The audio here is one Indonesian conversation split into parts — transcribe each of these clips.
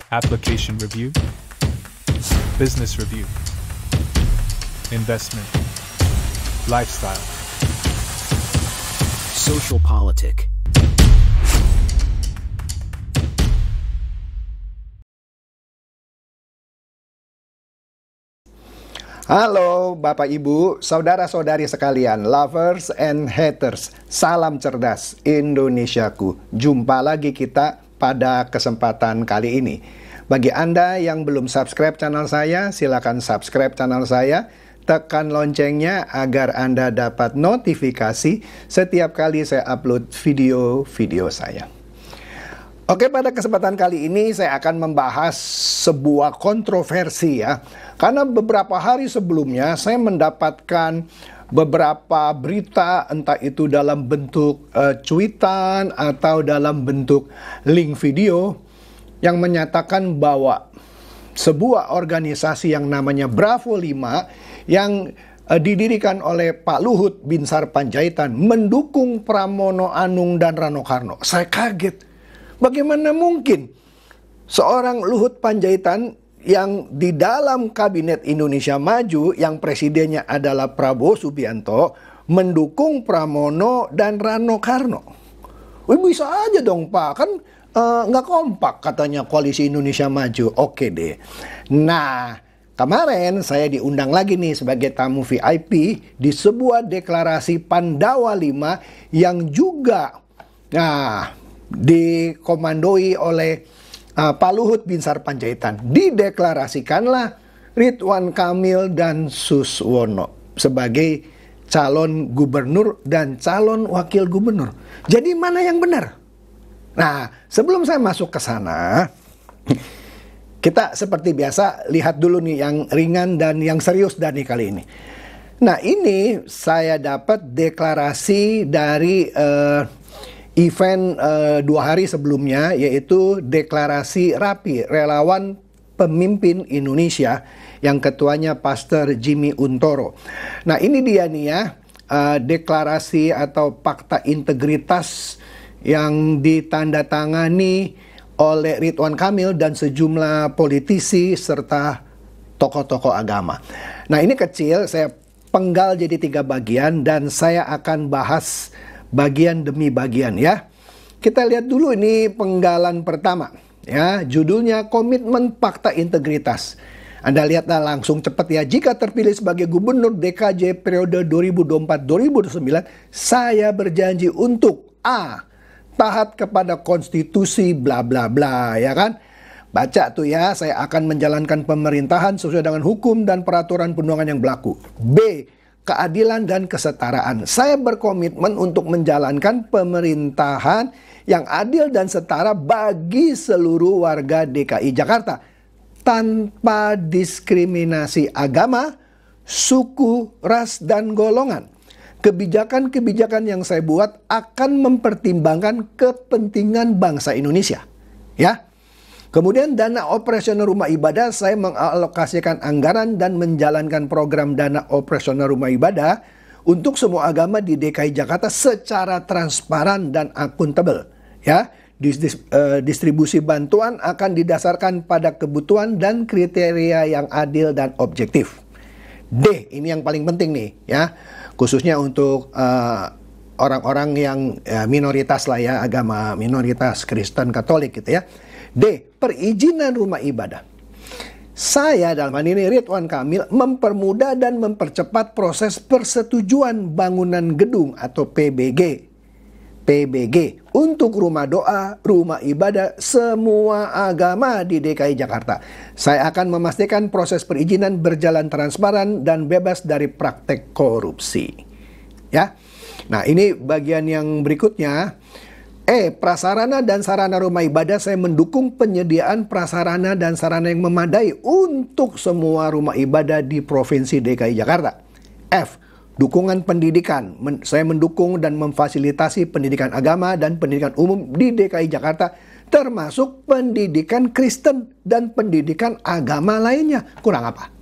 application review, business review, investment, lifestyle, social politic. Halo Bapak Ibu, saudara-saudari sekalian, lovers and haters, salam cerdas Indonesiaku. Jumpa lagi kita pada kesempatan kali ini. Bagi Anda yang belum subscribe channel saya, silakan subscribe channel saya. Tekan loncengnya agar Anda dapat notifikasi setiap kali saya upload video-video saya. Oke, pada kesempatan kali ini saya akan membahas sebuah kontroversi ya. Karena beberapa hari sebelumnya saya mendapatkan beberapa berita, entah itu dalam bentuk cuitan atau dalam bentuk link video yang menyatakan bahwa sebuah organisasi yang namanya Bravo 5 yang didirikan oleh Pak Luhut Binsar Panjaitan mendukung Pramono Anung dan Rano Karno. Saya kaget. Bagaimana mungkin seorang Luhut Panjaitan yang di dalam Kabinet Indonesia Maju yang presidennya adalah Prabowo Subianto mendukung Pramono dan Rano Karno? Bisa aja dong Pak, kan nggak kompak katanya Koalisi Indonesia Maju. Oke deh. Nah, kemarin saya diundang lagi nih sebagai tamu VIP di sebuah deklarasi Pandawa 5 yang juga dikomandoi oleh Pak Luhut Binsar Panjaitan. Dideklarasikanlah Ridwan Kamil dan Suswono sebagai calon gubernur dan calon wakil gubernur. Jadi mana yang benar? Nah, sebelum saya masuk ke sana, kita seperti biasa lihat dulu nih yang ringan dan yang serius dari kali ini. Nah, ini saya dapat deklarasi dari event 2 hari sebelumnya, yaitu deklarasi RAPI, Relawan Pemimpin Indonesia, yang ketuanya Pastor Jimmy Untoro. Nah, ini dia nih ya, deklarasi atau fakta integritas yang ditandatangani oleh Ridwan Kamil dan sejumlah politisi serta tokoh-tokoh agama. Nah, ini kecil, saya penggal jadi 3 bagian dan saya akan bahas bagian demi bagian ya. Kita lihat dulu ini penggalan pertama ya, judulnya Komitmen Fakta Integritas. Anda lihatlah langsung cepat ya. Jika terpilih sebagai Gubernur DKJ periode 2024-2029, saya berjanji untuk A. Taat kepada konstitusi bla bla bla, ya kan? Baca tuh ya, saya akan menjalankan pemerintahan sesuai dengan hukum dan peraturan perundangan yang berlaku. B. Keadilan dan kesetaraan. Saya berkomitmen untuk menjalankan pemerintahan yang adil dan setara bagi seluruh warga DKI Jakarta tanpa diskriminasi agama, suku, ras, dan golongan. Kebijakan-kebijakan yang saya buat akan mempertimbangkan kepentingan bangsa Indonesia. Ya. Kemudian dana operasional rumah ibadah, saya mengalokasikan anggaran dan menjalankan program dana operasional rumah ibadah untuk semua agama di DKI Jakarta secara transparan dan akuntabel. Ya, distribusi bantuan akan didasarkan pada kebutuhan dan kriteria yang adil dan objektif. D, ini yang paling penting nih ya, khususnya untuk orang-orang yang minoritas lah ya, agama minoritas Kristen Katolik gitu ya. D. Perizinan rumah ibadah. Saya dalam hal ini Ridwan Kamil mempermudah dan mempercepat proses persetujuan bangunan gedung atau PBG untuk rumah doa, rumah ibadah semua agama di DKI Jakarta. Saya akan memastikan proses perizinan berjalan transparan dan bebas dari praktek korupsi. Ya. Nah, ini bagian yang berikutnya. Prasarana dan sarana rumah ibadah, saya mendukung penyediaan prasarana dan sarana yang memadai untuk semua rumah ibadah di Provinsi DKI Jakarta. F. Dukungan pendidikan. Saya mendukung dan memfasilitasi pendidikan agama dan pendidikan umum di DKI Jakarta, termasuk pendidikan Kristen dan pendidikan agama lainnya. Kurang apa?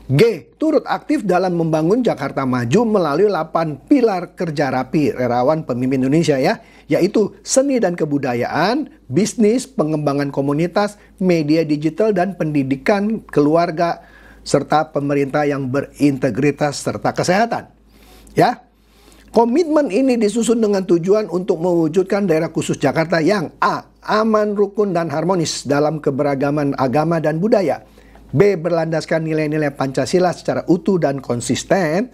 G. Turut aktif dalam membangun Jakarta Maju melalui 8 pilar kerja rapi relawan pemimpin Indonesia ya, yaitu seni dan kebudayaan, bisnis, pengembangan komunitas, media digital dan pendidikan, keluarga, serta pemerintah yang berintegritas serta kesehatan. Ya. Komitmen ini disusun dengan tujuan untuk mewujudkan daerah khusus Jakarta yang A. Aman, rukun, dan harmonis dalam keberagaman agama dan budaya. B. Berlandaskan nilai-nilai Pancasila secara utuh dan konsisten.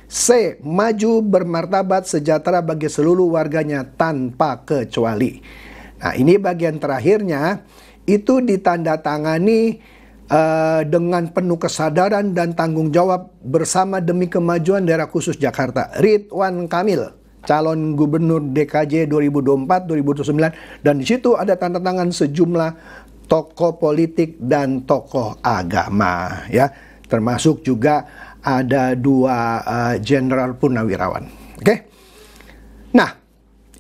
C. Maju, bermartabat, sejahtera bagi seluruh warganya tanpa kecuali. Nah, ini bagian terakhirnya itu ditandatangani dengan penuh kesadaran dan tanggung jawab bersama demi kemajuan daerah khusus Jakarta. Ridwan Kamil, calon gubernur DKJ 2024-2029, dan di situ ada tanda tangan sejumlah tokoh politik dan tokoh agama ya, termasuk juga ada 2 jenderal purnawirawan. Oke. Nah,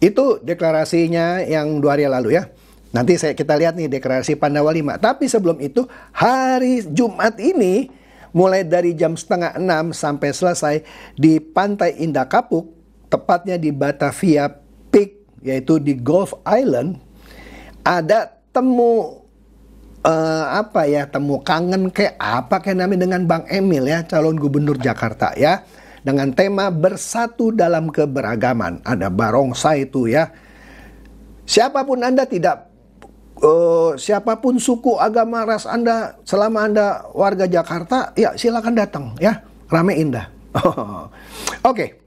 itu deklarasinya yang 2 hari lalu ya. Nanti kita lihat nih deklarasi Pandawa 5. Tapi sebelum itu, hari Jumat ini mulai dari jam 5:30 sampai selesai di Pantai Indah Kapuk, tepatnya di Batavia Peak, yaitu di Gulf Island, ada temu temu kangen kayak namanya dengan Bang Emil ya, calon gubernur Jakarta ya, dengan tema bersatu dalam keberagaman. Ada barongsai itu ya. Siapapun Anda, siapapun suku, agama, ras Anda, selama Anda warga Jakarta, ya silakan datang ya, rame indah. Oke.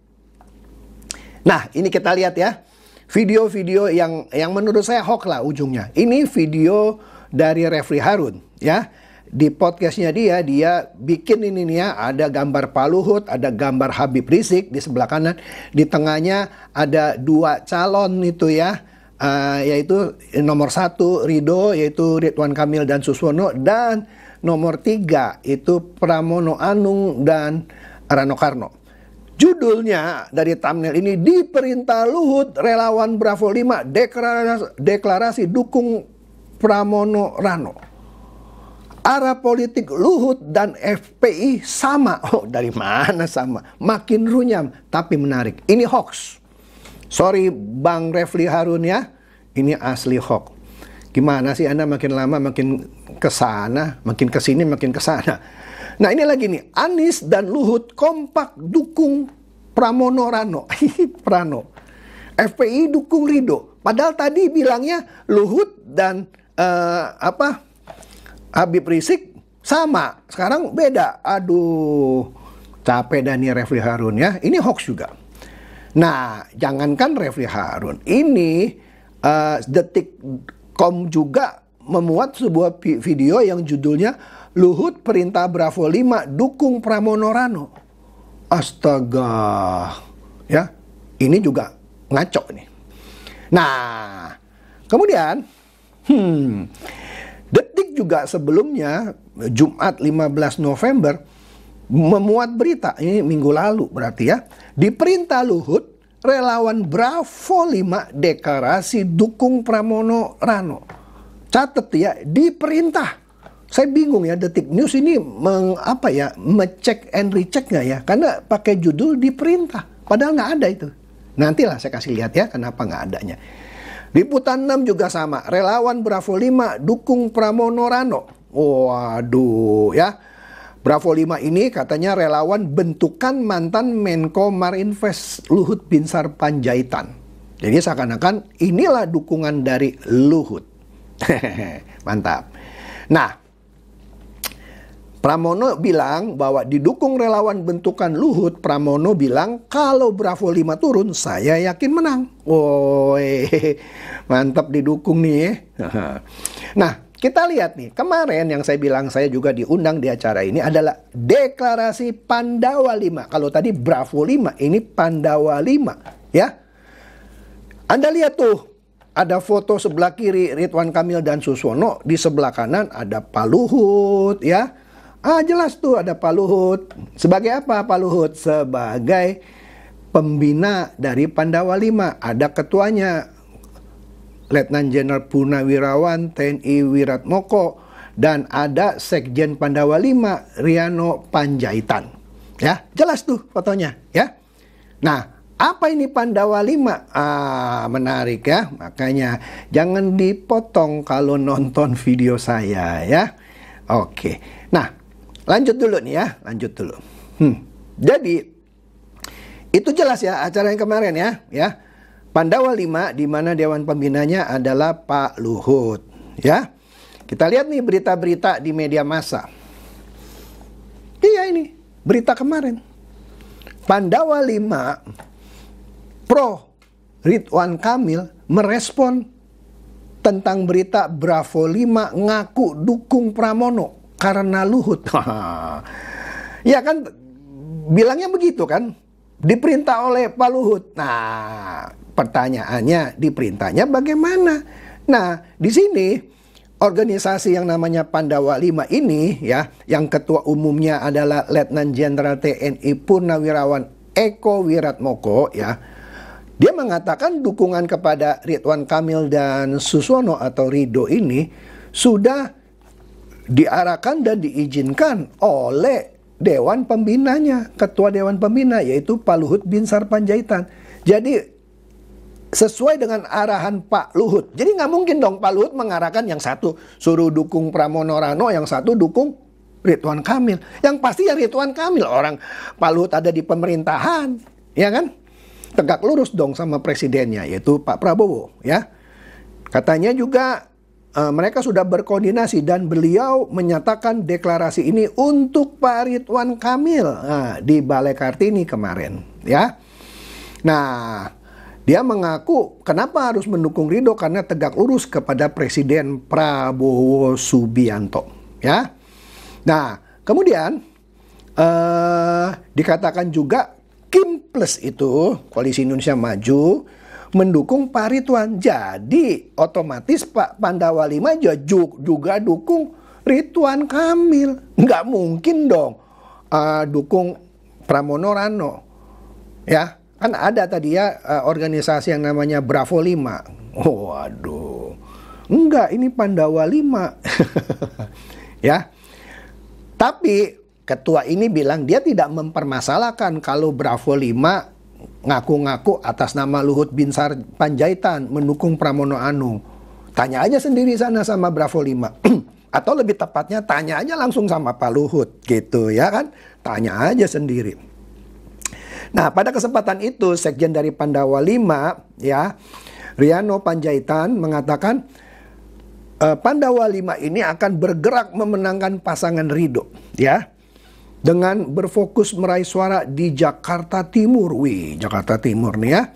Nah, ini kita lihat ya, video-video yang menurut saya hoax lah ujungnya. Ini video dari Refli Harun ya. Di podcastnya dia bikin ini nih ya, ada gambar Pak Luhut, ada gambar Habib Rizik di sebelah kanan, di tengahnya ada 2 calon itu ya, yaitu nomor 1 Ridho, yaitu Ridwan Kamil dan Suswono, dan nomor 3 itu Pramono Anung dan Rano Karno. Judulnya dari thumbnail ini, diperintah Luhut, relawan Bravo 5 deklarasi dukung Pramono Rano. Arah politik Luhut dan FPI sama. Oh, dari mana sama? Makin runyam, tapi menarik. Ini hoax. Sorry Bang Refli Harun ya, ini asli hoax. Gimana sih Anda makin lama makin kesana, makin kesini, makin kesana. Nah, ini lagi nih, Anies dan Luhut kompak dukung Pramono Rano. Prano. FPI dukung Ridho. Padahal tadi bilangnya Luhut dan Habib Rizik sama, sekarang beda. Aduh, capek dah nih Refli Harun ya. Ini hoax juga. Nah, jangankan Refli Harun, ini Detik.com juga memuat sebuah video yang judulnya Luhut perintah Bravo 5 dukung Pramono Rano. Astaga, ya, ini juga ngaco nih. Nah, kemudian Detik juga sebelumnya Jumat 15 November memuat berita, ini minggu lalu berarti ya, diperintah Luhut, relawan Bravo 5 deklarasi dukung Pramono Rano. Catat ya, diperintah. Saya bingung ya, Detik News ini ngecek and recheck nggak ya? Karena pakai judul diperintah, padahal nggak ada itu. Nantilah saya kasih lihat ya kenapa nggak adanya. Liputan 6 juga sama, relawan Bravo 5 dukung Pramono Rano. Waduh ya, Bravo 5 ini katanya relawan bentukan mantan Menko Marinvest Luhut Binsar Panjaitan. Jadi seakan-akan inilah dukungan dari Luhut. Mantap. Nah, Pramono bilang bahwa didukung relawan bentukan Luhut. Pramono bilang kalau Bravo 5 turun, saya yakin menang. Woi, mantap didukung nih. Nah, kita lihat nih, kemarin yang saya bilang saya juga diundang di acara ini adalah deklarasi Pandawa 5. Kalau tadi Bravo 5, ini Pandawa 5 ya. Anda lihat tuh, ada foto sebelah kiri Ridwan Kamil dan Suswono, di sebelah kanan ada Pak Luhut ya. Jelas tuh ada Pak Luhut. Sebagai apa Pak Luhut? Sebagai pembina dari Pandawa 5. Ada ketuanya, Letnan Jenderal Purnawirawan TNI Wiratmoko. dan ada Sekjen Pandawa 5 Riano Panjaitan. Ya, jelas tuh fotonya, ya. Nah, apa ini Pandawa 5? Menarik ya. Makanya jangan dipotong kalau nonton video saya ya. Oke. Nah, lanjut dulu nih ya, lanjut dulu. Jadi itu jelas ya acara yang kemarin ya. Pandawa 5 di mana dewan pembinanya adalah Pak Luhut, ya. Kita lihat nih berita-berita di media massa. Iya ini, berita kemarin. Pandawa 5 pro Ridwan Kamil merespon tentang berita Bravo 5 ngaku dukung Pramono karena Luhut. Ya kan, bilangnya begitu kan? Diperintah oleh Pak Luhut. Nah, pertanyaannya diperintahnya bagaimana? Nah, di sini organisasi yang namanya Pandawa 5 ini ya, yang ketua umumnya adalah Letnan Jenderal TNI Purnawirawan Eko Wiratmoko ya. Dia mengatakan dukungan kepada Ridwan Kamil dan Suswono atau Ridho ini sudah diarahkan dan diizinkan oleh Dewan Pembinanya, Ketua Dewan Pembina yaitu Pak Luhut Binsar Panjaitan. Jadi sesuai dengan arahan Pak Luhut. Jadi nggak mungkin dong Pak Luhut mengarahkan yang satu suruh dukung Pramono Rano, yang satu dukung Ridwan Kamil. Yang pasti ya Ridwan Kamil, orang Pak Luhut ada di pemerintahan, ya kan? Tegak lurus dong sama presidennya yaitu Pak Prabowo, ya. Katanya juga mereka sudah berkoordinasi dan beliau menyatakan deklarasi ini untuk Pak Ridwan Kamil di Balai Kartini kemarin, ya. Nah, dia mengaku kenapa harus mendukung Ridho karena tegak lurus kepada Presiden Prabowo Subianto, ya. Nah, kemudian dikatakan juga Kim Plus itu Koalisi Indonesia Maju mendukung Pak Ridwan. Jadi otomatis Pak Pandawa 5 juga dukung Ridwan Kamil. Nggak mungkin dong dukung Pramono Rano. Ya, kan ada tadi ya organisasi yang namanya Bravo 5. Waduh. Enggak, ini Pandawa 5. Ya. Tapi ketua ini bilang dia tidak mempermasalahkan kalau Bravo 5 ngaku-ngaku atas nama Luhut Binsar Panjaitan mendukung Pramono Anung. Tanya aja sendiri sana sama Bravo 5. Atau lebih tepatnya tanya aja langsung sama Pak Luhut gitu ya kan. Tanya aja sendiri. Nah, pada kesempatan itu Sekjen dari Pandawa 5 ya, Riano Panjaitan mengatakan Pandawa 5 ini akan bergerak memenangkan pasangan Ridho ya, dengan berfokus meraih suara di Jakarta Timur. Wih, Jakarta Timur nih ya.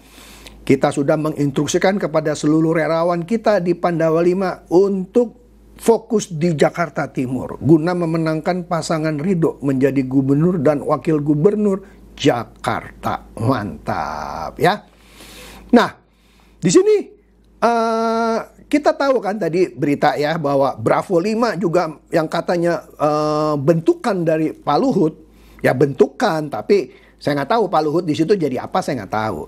Kita sudah menginstruksikan kepada seluruh relawan kita di Pandawa 5 untuk fokus di Jakarta Timur guna memenangkan pasangan Ridho menjadi gubernur dan wakil gubernur Jakarta. Mantap ya. Nah, di sini kita tahu kan tadi berita ya bahwa Bravo 5 juga yang katanya bentukan dari Pak Luhut. Ya bentukan, tapi saya nggak tahu Pak Luhut di situ jadi apa, saya nggak tahu.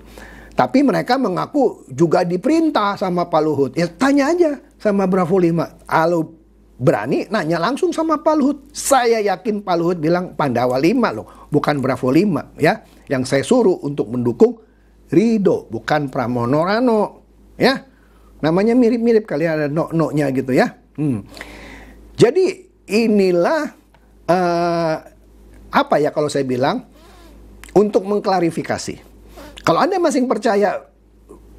Tapi mereka mengaku juga diperintah sama Pak Luhut. Ya tanya aja sama Bravo 5. Kalau berani nanya langsung sama Pak Luhut. Saya yakin Pak Luhut bilang Pandawa 5 loh, bukan Bravo 5 ya. Yang saya suruh untuk mendukung Ridho, bukan Pramono Rano ya. Namanya mirip-mirip kali ada no-no-nya gitu ya. Jadi inilah apa ya kalau saya bilang untuk mengklarifikasi. Kalau Anda masih percaya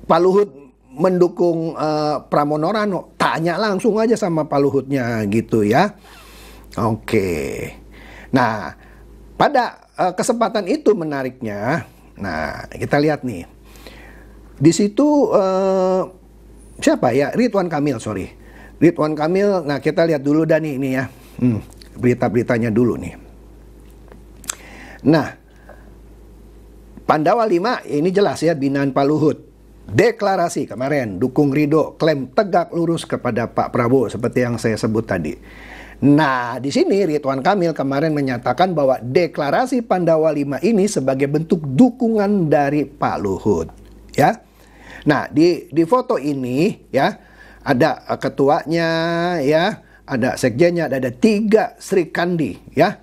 Pak Luhut mendukung Pramono Rano, tanya langsung aja sama Pak Luhutnya gitu ya. Oke. Nah, pada kesempatan itu menariknya, nah kita lihat nih. Di situ siapa ya? Ridwan Kamil, sorry. Ridwan Kamil, nah kita lihat dulu dah nih ini ya. Berita-beritanya dulu nih. Nah, Pandawa 5 ini jelas ya binaan Pak Luhut. Deklarasi kemarin, dukung Ridho, klaim tegak lurus kepada Pak Prabowo seperti yang saya sebut tadi. Nah, di sini Ridwan Kamil kemarin menyatakan bahwa deklarasi Pandawa 5 ini sebagai bentuk dukungan dari Pak Luhut. Ya. Nah, di foto ini ya ada ketuanya ya, ada sekjennya, ada 3 Sri Kandi ya.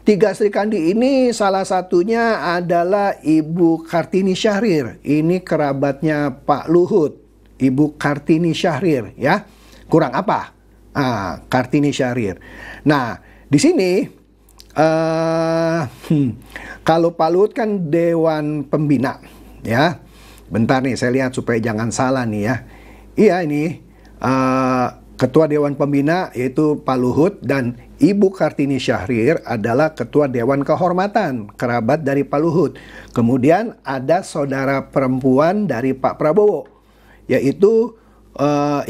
3 Sri Kandi ini salah satunya adalah Ibu Kartini Syahrir. Ini kerabatnya Pak Luhut, Ibu Kartini Syahrir ya. Kurang apa? Kartini Syahrir. Nah, di sini kalau Pak Luhut kan Dewan Pembina ya. Bentar nih, saya lihat supaya jangan salah nih ya. Iya, ini Ketua Dewan Pembina yaitu Pak Luhut, dan Ibu Kartini Syahrir adalah Ketua Dewan Kehormatan, kerabat dari Pak Luhut. Kemudian ada saudara perempuan dari Pak Prabowo, yaitu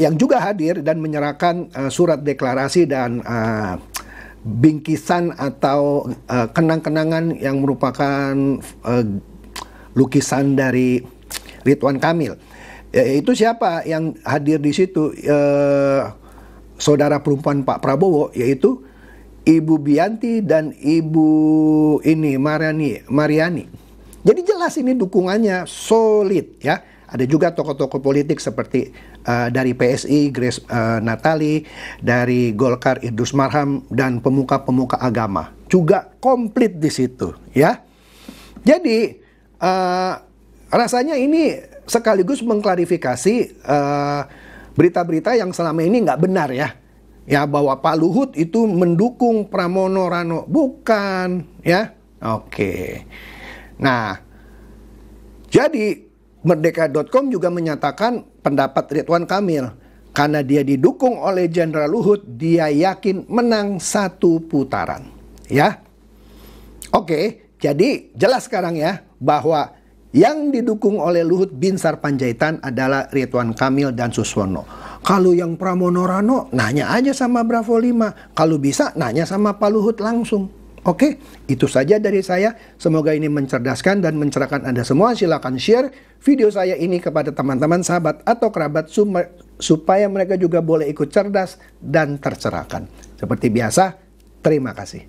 yang juga hadir dan menyerahkan surat deklarasi dan bingkisan atau kenang-kenangan yang merupakan lukisan dari Ridwan Kamil. Itu siapa yang hadir di situ? Saudara perempuan Pak Prabowo, yaitu Ibu Bianti dan Ibu ini Mariani. Jadi jelas ini dukungannya solid ya. Ada juga tokoh-tokoh politik seperti dari PSI Grace Natali, dari Golkar Idrus Marham, dan pemuka-pemuka agama juga komplit di situ ya. Jadi rasanya ini sekaligus mengklarifikasi berita-berita yang selama ini nggak benar ya. Ya, bahwa Pak Luhut itu mendukung Pramono Rano. Bukan ya. Oke. Nah, jadi Merdeka.com juga menyatakan pendapat Ridwan Kamil. Karena dia didukung oleh Jenderal Luhut, dia yakin menang 1 putaran. Ya. Oke, jadi jelas sekarang ya bahwa yang didukung oleh Luhut Binsar Panjaitan adalah Ridwan Kamil dan Suswono. Kalau yang Pramono Rano, nanya aja sama Bravo 5. Kalau bisa, nanya sama Pak Luhut langsung. Oke, itu saja dari saya. Semoga ini mencerdaskan dan mencerahkan Anda semua. Silakan share video saya ini kepada teman-teman, sahabat, atau kerabat supaya mereka juga boleh ikut cerdas dan tercerahkan. Seperti biasa, terima kasih.